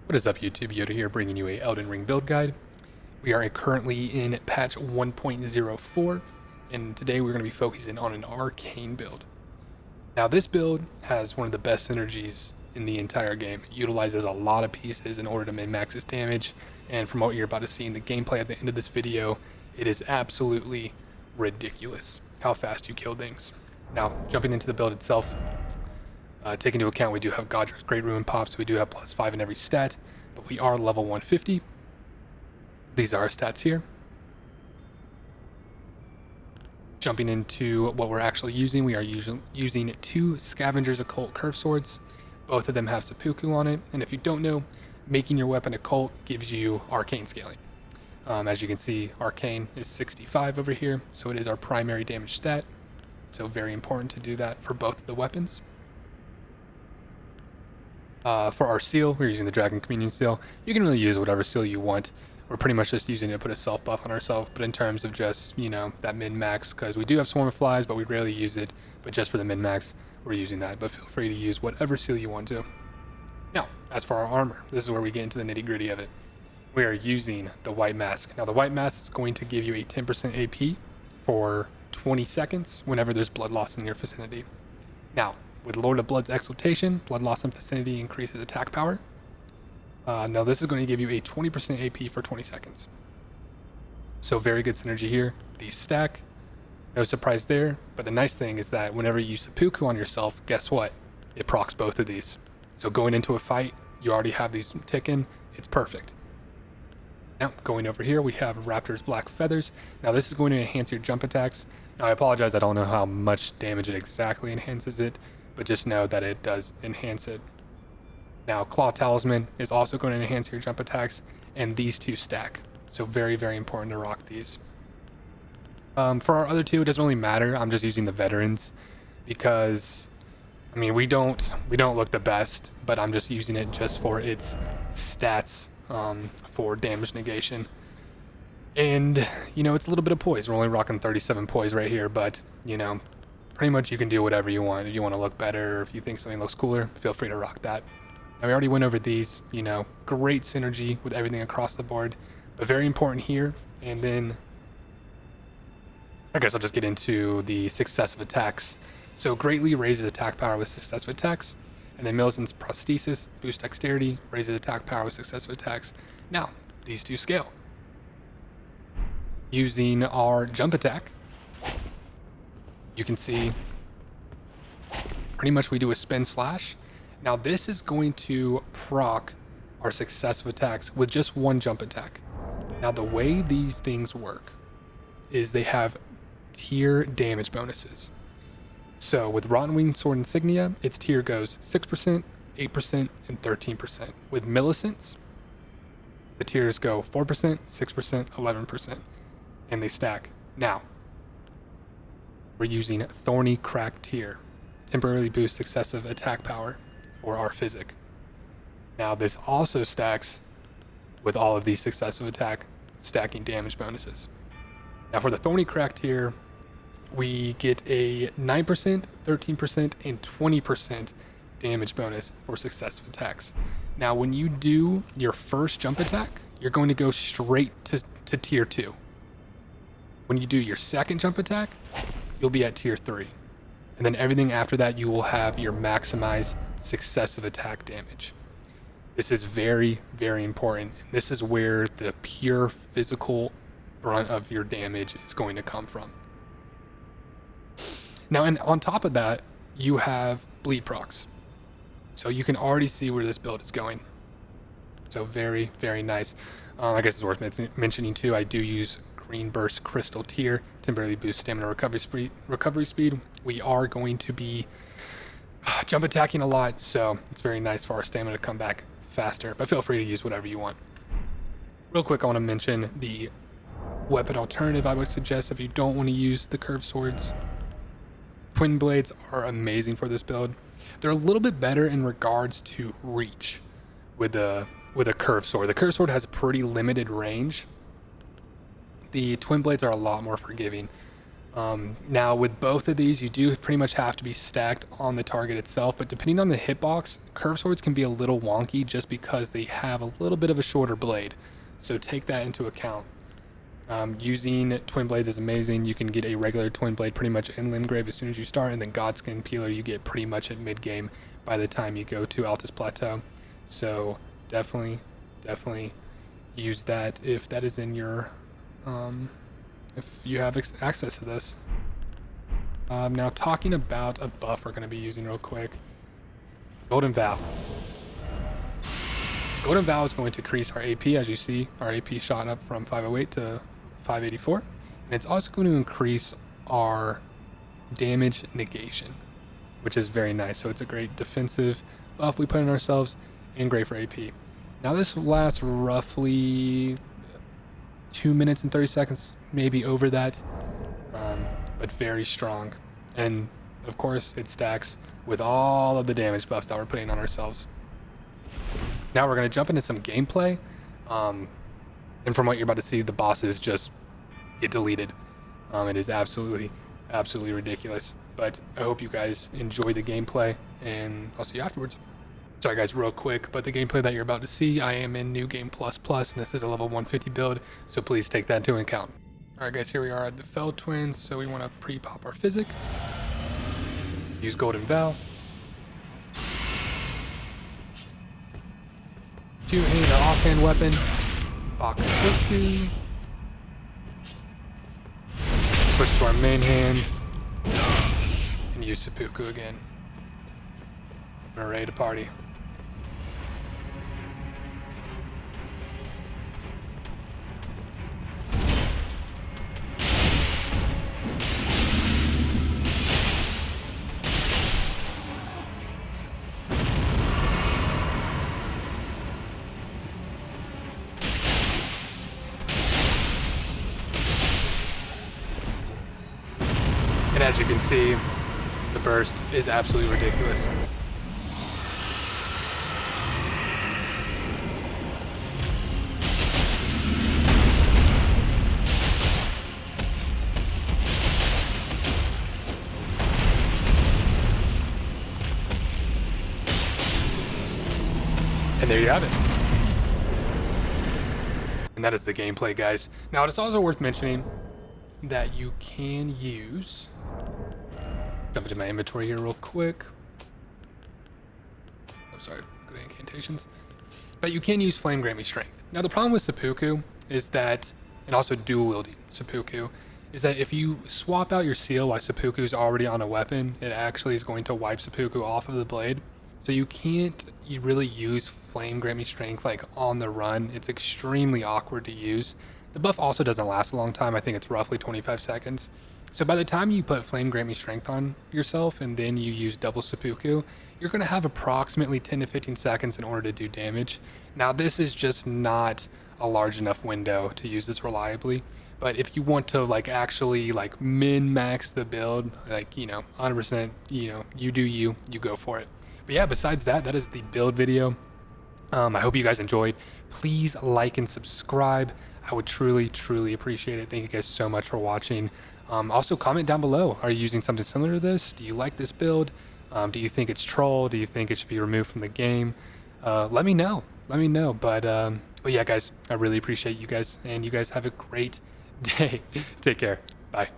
What is up, YouTube? Yoda here, bringing you a Elden Ring build guide. We are currently in patch 1.04, and today we're going to be focusing on an Arcane build. Now, this build has one of the best synergies in the entire game. It utilizes a lot of pieces in order to min-max its damage, and from what you're about to see in the gameplay at the end of this video, it is absolutely ridiculous how fast you kill things. Now, jumping into the build itself, take into account we do have Godrick's Great Ruin pops, we do have +5 in every stat, but we are level 150. These are our stats here. Jumping into what we're actually using, we are using 2 Scavenger's Occult Curve Swords. Both of them have seppuku on it, and if you don't know, making your weapon occult gives you arcane scaling. As you can see, arcane is 65 over here, so it is our primary damage stat. So very important to do that for both of the weapons. For our seal, we're using the Dragon Communion seal. You can really use whatever seal you want. We're pretty much just using it to put a self buff on ourselves, but in terms of just, that min-max, because we do have Swarm of Flies, but we rarely use it, but just for the min-max, we're using that, but feel free to use whatever seal you want to. Now, as for our armor, this is where we get into the nitty-gritty of it. We are using the White Mask. Now, the White Mask is going to give you a 10% AP for 20 seconds whenever there's blood loss in your vicinity. Now, with Lord of Blood's Exaltation, blood loss in vicinity increases attack power. Now this is going to give you a 20% AP for 20 seconds. So very good synergy here. These stack, no surprise there, but the nice thing is that whenever you use seppuku on yourself, guess what? It procs both of these. So going into a fight, you already have these ticking, it's perfect. Now, going over here, we have Raptor's Black Feathers. Now, this is going to enhance your jump attacks. Now, I apologize, I don't know how much damage it exactly enhances it, but just know that it does enhance it. Now, Claw Talisman is also going to enhance your jump attacks, and these 2 stack. So very, very important to rock these. For our other 2, it doesn't really matter. I'm just using the Veterans because, we don't look the best, but I'm just using it just for its stats for damage negation. And, it's a little bit of poise. We're only rocking 37 poise right here, but, pretty much you can do whatever you want. If you want to look better, or if you think something looks cooler, feel free to rock that. Now, we already went over these, great synergy with everything across the board, but very important here. And then I guess I'll just get into the successive attacks. So greatly raises attack power with successive attacks, and then Millicent's Prosthesis boosts dexterity, raises attack power with successive attacks. Now, these 2 scale. Using our jump attack, you can see pretty much we do a spin slash. Now this is going to proc our successive attacks with just 1 jump attack. Now the way these things work is they have tier damage bonuses. So with Rotten Wing Sword Insignia, its tier goes 6%, 8%, and 13%. With Millicent's, the tiers go 4%, 6%, 11%, and they stack. Now, we're using Thorny Crack tier, temporarily boost successive attack power for our physic. Now this also stacks with all of these successive attack stacking damage bonuses. Now for the Thorny Crack tier, we get a 9%, 13%, and 20% damage bonus for successive attacks. Now when you do your first jump attack, you're going to go straight to tier 2. When you do your second jump attack, you'll be at tier 3. And then everything after that, you will have your maximized successive attack damage. This is very, very important. This is where the pure physical brunt of your damage is going to come from. Now, and on top of that, you have bleed procs. So you can already see where this build is going. So very, very nice. I guess it's worth mentioning too, I do use Green Burst Crystal tier, temporarily boost stamina recovery speed. We are going to be jump attacking a lot, so it's very nice for our stamina to come back faster, but feel free to use whatever you want. Real quick, I want to mention the weapon alternative I would suggest if you don't want to use the curved swords. Twin blades are amazing for this build. They're a little bit better in regards to reach with a curved sword. The curved sword has a pretty limited range. The twin blades are a lot more forgiving. Now with both of these, you do pretty much have to be stacked on the target itself, but depending on the hitbox, curve swords can be a little wonky just because they have a little bit of a shorter blade. So take that into account. Using twin blades is amazing. You can get a regular twin blade pretty much in Limgrave as soon as you start, and then Godskin Peeler you get pretty much at mid game by the time you go to Altus Plateau. So definitely use that if that is in your if you have access to this. Now talking about a buff we're going to be using real quick. Golden Vow. Golden Vow is going to increase our AP. As you see, our AP shot up from 508 to 584. And it's also going to increase our damage negation, which is very nice. So it's a great defensive buff we put in ourselves and great for AP. Now this lasts roughly 2 minutes and 30 seconds, maybe over that, but very strong. And of course it stacks with all of the damage buffs that we're putting on ourselves. Now we're going to jump into some gameplay, and from what you're about to see, the bosses just get deleted. It is absolutely ridiculous, but I hope you guys enjoy the gameplay, and I'll see you afterwards. Sorry guys, real quick, but the gameplay that you're about to see, I am in New Game Plus Plus, and this is a level 150 build, so please take that into account. Alright guys, here we are at the Fell Twins, so we want to pre-pop our Physic. Use Golden Vow. 2-hand our offhand weapon. Bakufuku. Switch to our main hand. And use Seppuku again. We're ready to party. And as you can see, the burst is absolutely ridiculous. And there you have it. And that is the gameplay, guys. Now, it's also worth mentioning that you can use... Jump into my inventory here real quick. I'm sorry, go to incantations. But you can use Flame Grant Me Strength. Now, the problem with Seppuku is that, and also dual wielding Seppuku, is that if you swap out your seal while Seppuku is already on a weapon, it actually is going to wipe Seppuku off of the blade. So you really use Flame Grant Me Strength like on the run. It's extremely awkward to use. The buff also doesn't last a long time. I think it's roughly 25 seconds. So by the time you put Flame Grant Me Strength on yourself and then you use double Seppuku, you're going to have approximately 10 to 15 seconds in order to do damage. Now this is just not a large enough window to use this reliably. But if you want to like actually like min-max the build, like, 100%, you do you go for it. But yeah, besides that, that is the build video. I hope you guys enjoyed. Please like and subscribe. I would truly appreciate it. Thank you guys so much for watching. Also comment down below. Are you using something similar to this? Do you like this build? Do you think it's troll? Do you think it should be removed from the game? Let me know. But yeah, guys, I really appreciate you guys, and you guys have a great day. Take care. Bye.